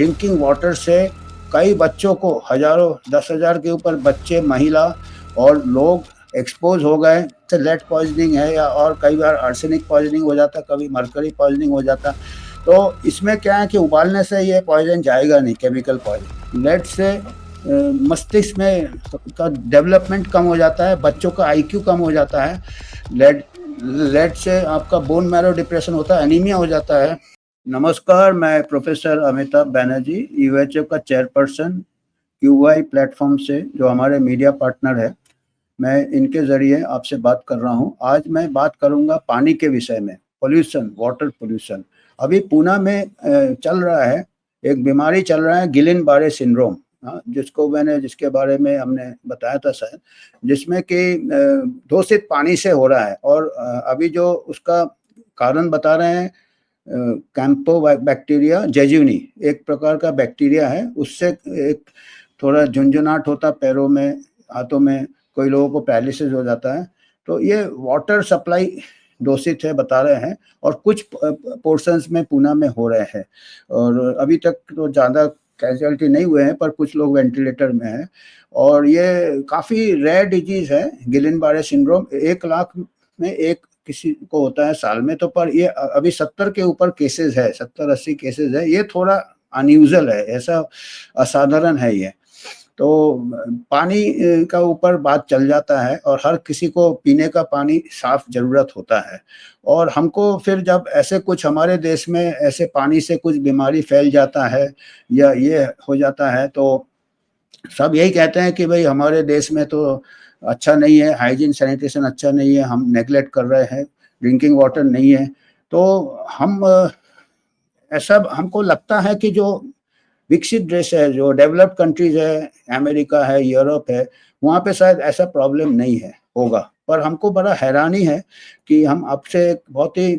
Drinking water से कई बच्चों को, हज़ारों 10,000 के ऊपर बच्चे, महिला और लोग एक्सपोज़ हो गए। तो लेड पॉइज़निंग है या और कई बार आर्सेनिक पॉइज़निंग हो जाता, कभी मरकरी पॉइज़निंग हो जाता। तो इसमें क्या है कि उबालने से ये पॉइज़न जाएगा नहीं, केमिकल पॉइज़न। लेड से मस्तिष्क में का डेवलपमेंट कम हो जाता है, बच्चों का आईक्यू कम हो जाता है। लेड लेड से आपका बोन मैरो डिप्रेशन होता है, एनीमिया हो जाता है। नमस्कार, मैं प्रोफेसर अमिताभ बैनर्जी, यूएचएफ का चेयरपर्सन, क्यूवाई प्लेटफॉर्म से, जो हमारे मीडिया पार्टनर है, मैं इनके ज़रिए आपसे बात कर रहा हूँ। आज मैं बात करूँगा पानी के विषय में, पॉल्यूशन, वाटर पॉल्यूशन। अभी पूना में चल रहा है, एक बीमारी चल रहा है, गिलेन-बारे सिंड्रोम, जिसके बारे में हमने बताया था शायद, जिसमें कि दूषित पानी से हो रहा है। और अभी जो उसका कारण बता रहे हैं, कैंपोबैक्टीरिया जेजुनी एक प्रकार का बैक्टीरिया है, उससे एक थोड़ा झुनझुनाहट होता पैरों में, हाथों में, कोई लोगों को पैरालिसिस हो जाता है। तो ये वाटर सप्लाई दूषित है बता रहे हैं, और कुछ पोर्शंस में पूना में हो रहे हैं। और अभी तक तो ज़्यादा कैजुअलिटी नहीं हुए हैं, पर कुछ लोग वेंटिलेटर में हैं। और ये काफ़ी रेयर डिजीज़ है, गिलेन-बारे सिंड्रोम। 1 लाख में एक किसी को होता है साल में। तो पर ये अभी 70 के ऊपर केसेस है, 70-80 केसेस है। ये थोड़ा अनयूजुअल है, ऐसा असाधारण है ये। तो पानी का ऊपर बात चल जाता है, और हर किसी को पीने का पानी साफ ज़रूरत होता है। और हमको फिर जब ऐसे कुछ हमारे देश में ऐसे पानी से कुछ बीमारी फैल जाता है या ये हो जाता है, तो सब यही कहते हैं कि भाई हमारे देश में तो अच्छा नहीं है, हाइजीन सैनिटेशन अच्छा नहीं है, हम नेगलेक्ट कर रहे हैं, ड्रिंकिंग वाटर नहीं है। तो हम ऐसा हमको लगता है कि जो विकसित देश है, जो डेवलप्ड कंट्रीज़ है, अमेरिका है, यूरोप है, वहाँ पे शायद ऐसा प्रॉब्लम नहीं है, होगा। पर हमको बड़ा हैरानी है कि हम आपसे एक बहुत ही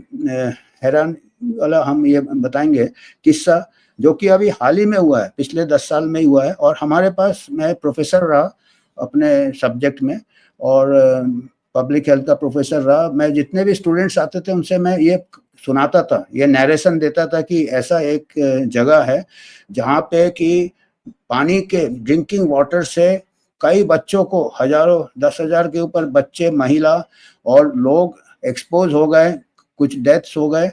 हैरान वाला हम ये बताएँगे किस्सा, जो कि अभी हाल ही में हुआ है, पिछले 10 साल में ही हुआ है। और हमारे पास, मैं प्रोफ़ेसर रहा अपने सब्जेक्ट में, और पब्लिक हेल्थ का प्रोफ़ेसर रहा। मैं जितने भी स्टूडेंट्स आते थे उनसे मैं ये सुनाता था, ये नैरेशन देता था कि ऐसा एक जगह है जहाँ पे कि पानी के, ड्रिंकिंग वाटर से कई बच्चों को, हज़ारों 10,000 के ऊपर बच्चे, महिला और लोग एक्सपोज़ हो गए, कुछ डेथ्स हो गए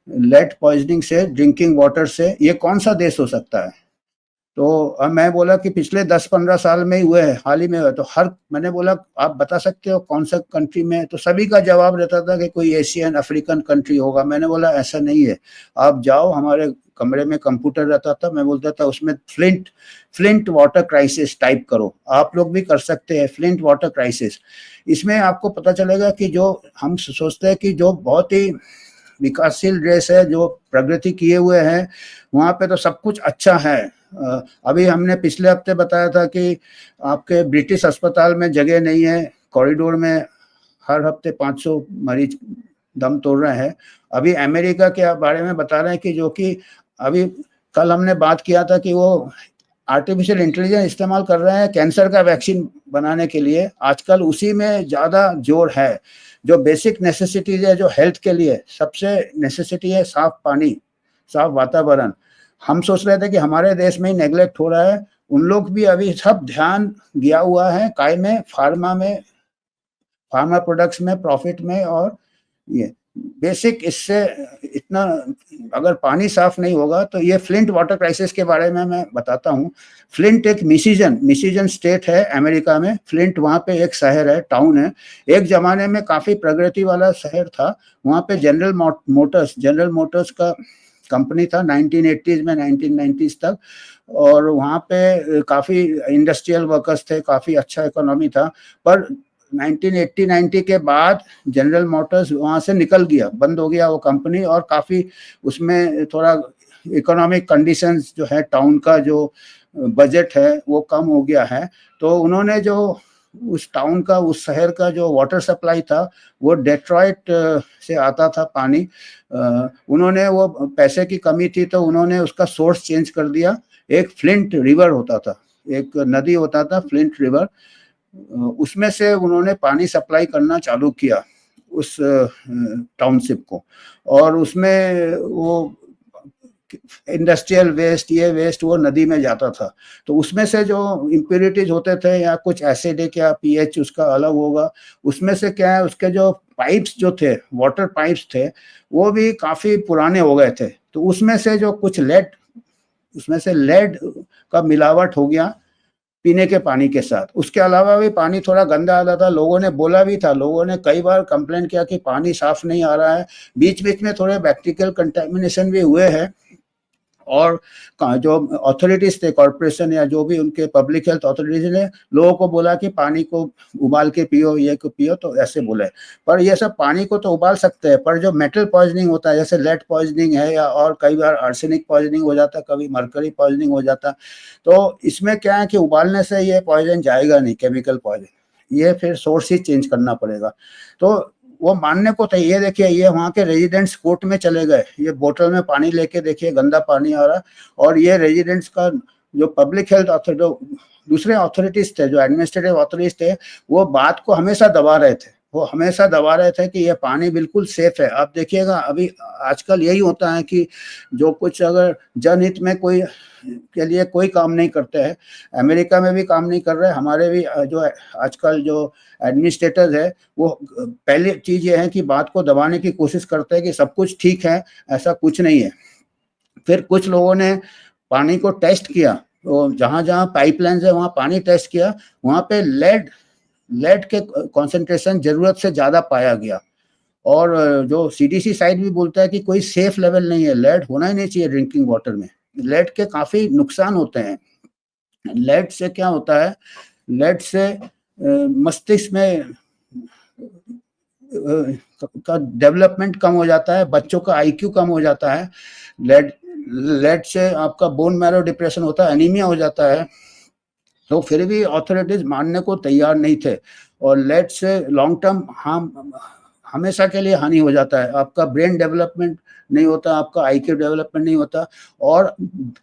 लेड पॉइज़निंग से, ड्रिंकिंग वाटर से। ये कौन-सा देश हो सकता है? तो अब मैं बोला कि पिछले 10-15 साल में ही हुए हैं, हाल ही में हुए। तो मैंने बोला आप बता सकते हो कौन सा कंट्री में? तो सभी का जवाब रहता था कि कोई एशियन, अफ्रीकन कंट्री होगा। मैंने बोला ऐसा नहीं है, आप जाओ, हमारे कमरे में कंप्यूटर रहता था, मैं बोलता था उसमें फ्लिंट वाटर क्राइसिस टाइप करो, आप लोग भी कर सकते हैं, फ्लिंट वाटर क्राइसिस। इसमें आपको पता चलेगा कि जो हम सोचते हैं कि जो बहुत ही विकासशील देश है, जो प्रगति किए हुए हैं, वहाँ पे तो सब कुछ अच्छा है। अभी हमने पिछले हफ्ते बताया था कि आपके ब्रिटिश अस्पताल में जगह नहीं है, कॉरिडोर में हर हफ्ते 500 मरीज दम तोड़ रहे हैं। अभी अमेरिका के बारे में बता रहे हैं कि जो कि अभी कल हमने बात किया था कि वो आर्टिफिशियल इंटेलिजेंस इस्तेमाल कर रहे हैं कैंसर का वैक्सीन बनाने के लिए। आजकल उसी में ज़्यादा जोर है। जो बेसिक नेसेसिटीज़ है, जो हेल्थ के लिए सबसे नेसेसिटी है, साफ पानी, साफ वातावरण। हम सोच रहे थे कि हमारे देश में ही नेग्लेक्ट हो रहा है। उन लोग भी अभी सब ध्यान दिया हुआ है काय में, फार्मा प्रोडक्ट्स में, प्रॉफिट में। और ये बेसिक, इससे इतना, अगर पानी साफ नहीं होगा तो ये फ्लिंट वाटर क्राइसिस के बारे में मैं बताता हूँ। फ्लिंट एक मिशिगन स्टेट है अमेरिका में। फ्लिंट वहाँ पे एक शहर है, टाउन है। एक ज़माने में काफ़ी प्रगति वाला शहर था। वहाँ पे जनरल मोटर्स का कंपनी था 1980s में, 1990s तक। और वहाँ पे काफ़ी इंडस्ट्रियल वर्कर्स थे, काफ़ी अच्छा इकोनॉमी था। पर 1980-90 के बाद जनरल मोटर्स वहाँ से निकल गया, बंद हो गया वो कंपनी। और काफ़ी उसमें थोड़ा इकोनॉमिक कंडीशंस जो है, टाउन का जो बजट है वो कम हो गया है। तो उन्होंने जो उस टाउन का, उस शहर का जो वाटर सप्लाई था, वो डेट्रॉइट से आता था पानी। उन्होंने, वो पैसे की कमी थी तो उन्होंने उसका सोर्स चेंज कर दिया। एक फ्लिंट रिवर होता था, एक नदी होता था फ्लिंट रिवर, उसमें से उन्होंने पानी सप्लाई करना चालू किया उस टाउनशिप को। और उसमें वो इंडस्ट्रियल वेस्ट, ये वेस्ट वो नदी में जाता था, तो उसमें से जो इम्प्योरिटीज होते थे या कुछ एसिडिक या पीएच उसका अलग होगा, उसमें से क्या है, उसके जो पाइप्स जो थे, वाटर पाइप्स थे, वो भी काफ़ी पुराने हो गए थे, तो उसमें से जो कुछ लेड का मिलावट हो गया पीने के पानी के साथ। उसके अलावा भी पानी थोड़ा गंदा आता था, लोगों ने बोला भी था, लोगों ने कई बार कंप्लेंट किया कि पानी साफ नहीं आ रहा है, बीच बीच में थोड़े बैक्टीरियल कंटेमिनेशन भी हुए हैं, और जो अथॉरिटीज थे, कॉर्पोरेशन या जो भी उनके पब्लिक हेल्थ अथॉरिटीज ने लोगों को बोला कि पानी को उबाल के पियो, ये को पियो, तो ऐसे बोले। पर ये सब पानी को तो उबाल सकते हैं, पर जो मेटल पॉइजनिंग होता है, जैसे लेड पॉइजनिंग है, या और कई बार आर्सेनिक पॉइजनिंग हो जाता है, कभी मरकरी पॉइजनिंग हो जाता है, तो इसमें क्या है कि उबालने से ये पॉइजन जाएगा नहीं, केमिकल पॉइजन, ये फिर सोर्स ही चेंज करना पड़ेगा। तो वो मानने को था। ये देखिए, ये वहाँ के रेजिडेंट्स कोर्ट में चले गए, ये बोतल में पानी लेके देखिए गंदा पानी आ रहा, और ये रेजिडेंट्स का जो पब्लिक हेल्थ अथॉरिटी, दूसरे अथॉरिटीज थे, जो एडमिनिस्ट्रेटिव अथॉरिटीज थे, वो बात को हमेशा दबा रहे थे, वो हमेशा दबा रहे थे कि ये पानी बिल्कुल सेफ है। आप देखिएगा अभी आजकल यही होता है कि जो कुछ अगर जनहित में कोई के लिए कोई काम नहीं करते हैं, अमेरिका में भी काम नहीं कर रहे, हमारे भी जो आजकल जो एडमिनिस्ट्रेटर है, वो पहली चीज़ ये है कि बात को दबाने की कोशिश करते हैं कि सब कुछ ठीक है, ऐसा कुछ नहीं है। फिर कुछ लोगों ने पानी को टेस्ट किया, तो जहाँ जहाँ पाइपलाइंस है वहाँ पानी टेस्ट किया, वहाँ पे लेड के कॉन्सेंट्रेशन ज़रूरत से ज़्यादा पाया गया। और जो सीडीसी साइड भी बोलता है कि कोई सेफ लेवल नहीं है, लेड होना ही नहीं चाहिए ड्रिंकिंग वाटर में। लेड के काफ़ी नुकसान होते हैं। लेड से क्या होता है, लेड से मस्तिष्क में का डेवलपमेंट कम हो जाता है, बच्चों का आईक्यू कम हो जाता है। लेड से आपका बोन मैरो डिप्रेशन होता है, एनीमिया हो जाता है। तो फिर भी अथॉरिटीज मानने को तैयार नहीं थे, और लेड से लॉन्ग टर्म हार्म, हमेशा के लिए हानि हो जाता है। आपका ब्रेन डेवलपमेंट नहीं होता, आपका आईक्यू डेवलपमेंट नहीं होता, और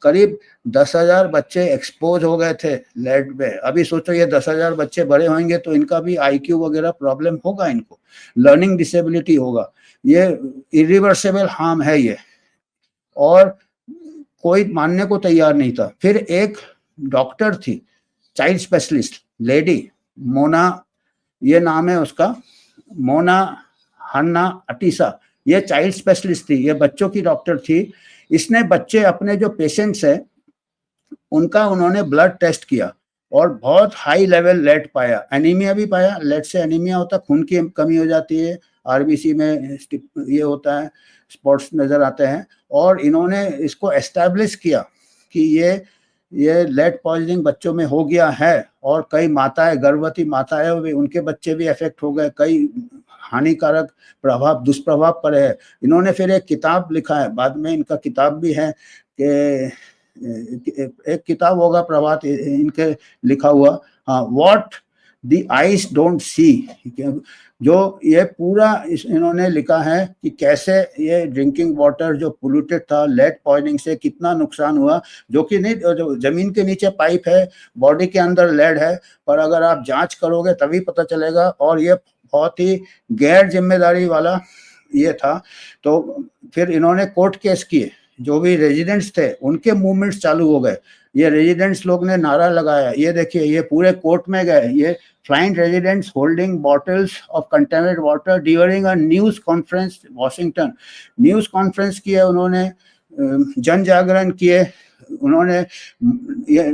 करीब 10,000 बच्चे एक्सपोज हो गए थे लेड में। अभी सोचो ये 10,000 बच्चे बड़े होंगे तो इनका भी आईक्यू वगैरह प्रॉब्लम होगा, इनको लर्निंग डिसेबिलिटी होगा, ये इरिवर्सिबल हार्म है ये, और कोई मानने को तैयार नहीं था। फिर एक डॉक्टर थी, चाइल्ड स्पेशलिस्ट लेडी, मोना, ये नाम है उसका, मोना हन्ना अटीसा, ये चाइल्ड स्पेशलिस्ट थी, ये बच्चों की डॉक्टर थी। इसने बच्चे अपने जो पेशेंट्स हैं उनका उन्होंने ब्लड टेस्ट किया, और बहुत हाई लेवल लेड पाया, एनीमिया भी पाया। लेड से एनीमिया होता है, खून की कमी हो जाती है, आरबीसी में ये होता है, स्पॉट्स नज़र आते हैं। और इन्होंने इसको एस्टैब्लिश किया कि ये लेड पॉइजनिंग बच्चों में हो गया है, और कई माताएं, गर्भवती माताएं भी, उनके बच्चे भी इफेक्ट हो गए, कई हानिकारक प्रभाव, दुष्प्रभाव पड़े हैं। इन्होंने फिर एक किताब लिखा है, बाद में इनका किताब भी है कि एक किताब होगा प्रभात इनके लिखा हुआ, हाँ, what the eyes don't see, जो ये पूरा इन्होंने लिखा है कि कैसे ये ड्रिंकिंग वाटर जो पोल्यूटेड था लेड पॉइजनिंग से कितना नुकसान हुआ, जो कि नहीं, जो जमीन के नीचे पाइप है, बॉडी के अंदर लेड है, पर अगर आप जांच करोगे तभी पता चलेगा। और ये बहुत ही गैर जिम्मेदारी वाला ये था। तो फिर इन्होंने कोर्ट केस किए, जो भी रेजिडेंट्स थे उनके मूवमेंट्स चालू हो गए, ये रेजिडेंट्स लोग ने नारा लगाया, ये देखिए ये पूरे कोर्ट में गए, ये find residents holding bottles of contaminated water during a news conference Washington. News conference किए उन्होंने, जन जागरण किए उन्होंने, ये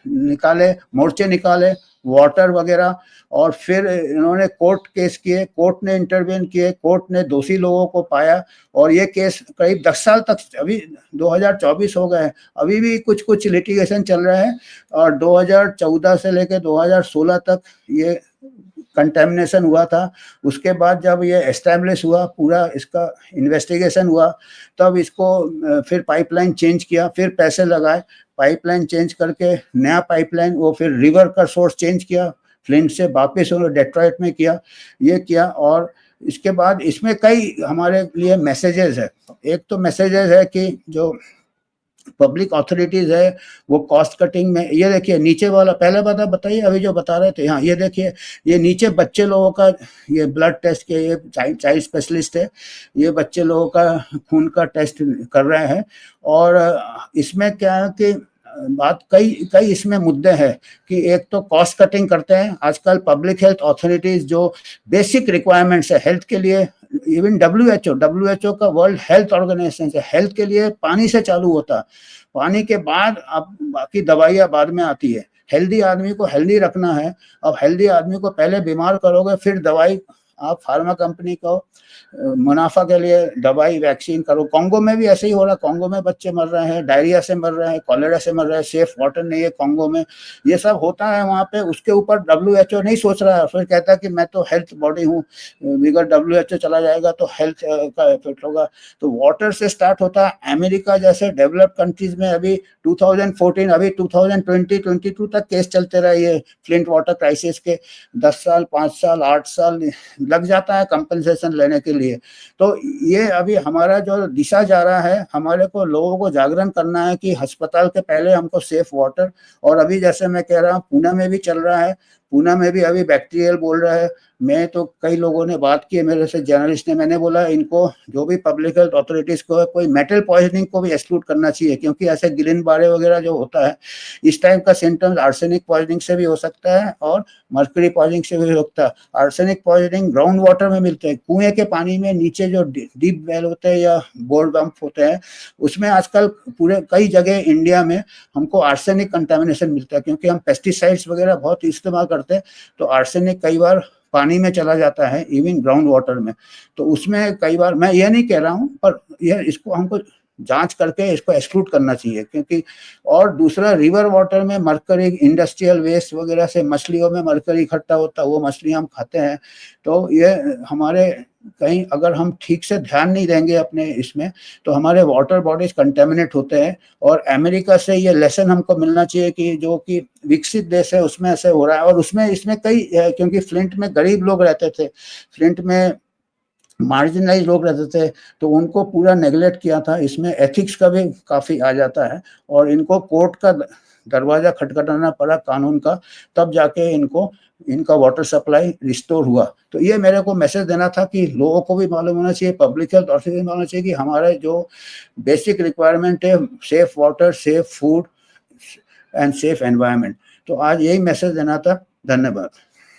निकाले, मोर्चे निकाले, वाटर वगैरह, और फिर इन्होंने कोर्ट केस किए, कोर्ट ने इंटरवेन किए, कोर्ट ने दोषी लोगों को पाया, और ये केस करीब 10 साल तक, अभी 2024 हो गए, अभी भी कुछ कुछ लिटिगेशन चल रहा है। और 2014 से लेकर 2016 तक ये कंटेमिनेशन हुआ था। उसके बाद जब ये एस्टैब्लिश हुआ, पूरा इसका इन्वेस्टिगेशन हुआ, तब इसको फिर पाइपलाइन चेंज किया, फिर पैसे लगाए, पाइपलाइन चेंज करके नया पाइपलाइन, वो फिर रिवर का सोर्स चेंज किया, फ्लिंट से वापस उन्होंने डेट्रॉइट में किया, ये किया। और इसके बाद इसमें कई हमारे लिए मैसेजेस है। एक तो मैसेजेस है कि जो पब्लिक अथॉरिटीज है वो कॉस्ट कटिंग में, ये देखिए नीचे वाला पहले बात आप बताइए, अभी जो बता रहे थे, हाँ ये देखिए, ये नीचे बच्चे लोगों का ये ब्लड टेस्ट के, ये चाइल्ड स्पेशलिस्ट है, ये बच्चे लोगों का खून का टेस्ट कर रहे हैं। और इसमें क्या है कि बात कई कई इसमें मुद्दे हैं कि एक तो कॉस्ट कटिंग करते हैं आजकल पब्लिक हेल्थ अथॉरिटीज, जो बेसिक रिक्वायरमेंट्स है हेल्थ के लिए, इवन डब्ल्यूएचओ का वर्ल्ड हेल्थ ऑर्गेनाइजेशन से हेल्थ के लिए पानी से चालू होता, पानी के बाद अब बाकी दवाइयाँ बाद में आती है। हेल्दी आदमी को हेल्दी रखना है, अब हेल्दी आदमी को पहले बीमार करोगे फिर दवाई, आप फार्मा कंपनी को मुनाफा के लिए दवाई वैक्सीन करो। कॉन्गो में भी ऐसे ही हो रहा है, कॉन्गो में बच्चे मर रहे हैं, डायरिया से मर रहे हैं, कॉलेरा से मर रहे हैं, सेफ वाटर नहीं है कॉन्गो में, ये सब होता है वहाँ पे। उसके ऊपर डब्ल्यूएचओ नहीं सोच रहा है, फिर कहता है कि मैं तो हेल्थ बॉडी हूँ, बिगर डब्ल्यूएचओ चला जाएगा तो हेल्थ का इफेक्ट होगा। तो वाटर से स्टार्ट होता है। अमेरिका जैसे डेवलप्ड कंट्रीज में अभी 2014 अभी 2020-22 तक केस चलते रहे ये फ्लिंट वाटर क्राइसिस के, 10 साल 5 साल 8 साल लग जाता है कंपनसेशन लेने के लिए। तो ये अभी हमारा जो दिशा जा रहा है, हमारे को लोगों को जागरण करना है कि अस्पताल के पहले हमको सेफ वाटर, और अभी जैसे मैं कह रहा हूँ पुणे में भी चल रहा है, पुणे में भी अभी बैक्टीरियल बोल रहा है। मैं तो कई लोगों ने बात की है मेरे से, जर्नलिस्ट ने, मैंने बोला इनको जो भी पब्लिक हेल्थ अथॉरिटीज को कोई मेटल पॉइजनिंग को भी एक्सक्लूड करना चाहिए, क्योंकि ऐसे गिलिन बारे वगैरह जो होता है इस टाइप का सिम्टम्स आर्सेनिक पॉइजनिंग से भी हो सकता है और मर्करी पॉइजनिंग से भी हो सकता है। आर्सेनिक पॉइजनिंग ग्राउंड वाटर में मिलते हैं, कुएं के पानी में नीचे जो डीप वेल होते हैं या बोर पंप होते हैं उसमें आजकल पूरे कई जगह इंडिया में हमको आर्सेनिक कंटामिनेशन मिलता है, क्योंकि हम पेस्टिसाइड्स वगैरह बहुत इस्तेमाल करते हैं, तो आर्सेनिक कई बार पानी में चला जाता है, इवन ग्राउंड वाटर में। तो उसमें कई बार, मैं ये नहीं कह रहा हूँ, पर यह इसको हमको जांच करके इसको एक्सक्लूड करना चाहिए, क्योंकि और दूसरा रिवर वाटर में मरकरी, इंडस्ट्रियल वेस्ट वगैरह से मछलियों में मरकरी इकट्ठा होता है, वो मछली हम खाते हैं। तो ये हमारे कहीं अगर हम ठीक से ध्यान नहीं देंगे अपने इसमें, तो हमारे वाटर बॉडीज कंटेमिनेट होते हैं। और अमेरिका से ये लेसन हमको मिलना चाहिए कि जो कि विकसित देश है उसमें ऐसे हो रहा है, और उसमें इसमें कई, क्योंकि फ्लिंट में गरीब लोग रहते थे, फ्लिंट में मार्जिनलाइज लोग रहते थे, तो उनको पूरा नेगलेक्ट किया था। इसमें एथिक्स का भी काफ़ी आ जाता है, और इनको कोर्ट का दरवाज़ा खटखटाना पड़ा कानून का, तब जाके इनको इनका वाटर सप्लाई रिस्टोर हुआ। तो ये मेरे को मैसेज देना था कि लोगों को भी मालूम होना चाहिए, पब्लिक हेल्थ ऑथोरिटी मालूम होना चाहिए कि हमारे जो बेसिक रिक्वायरमेंट है safe water, safe food and safe environment. तो आज यही मैसेज देना था। धन्यवाद।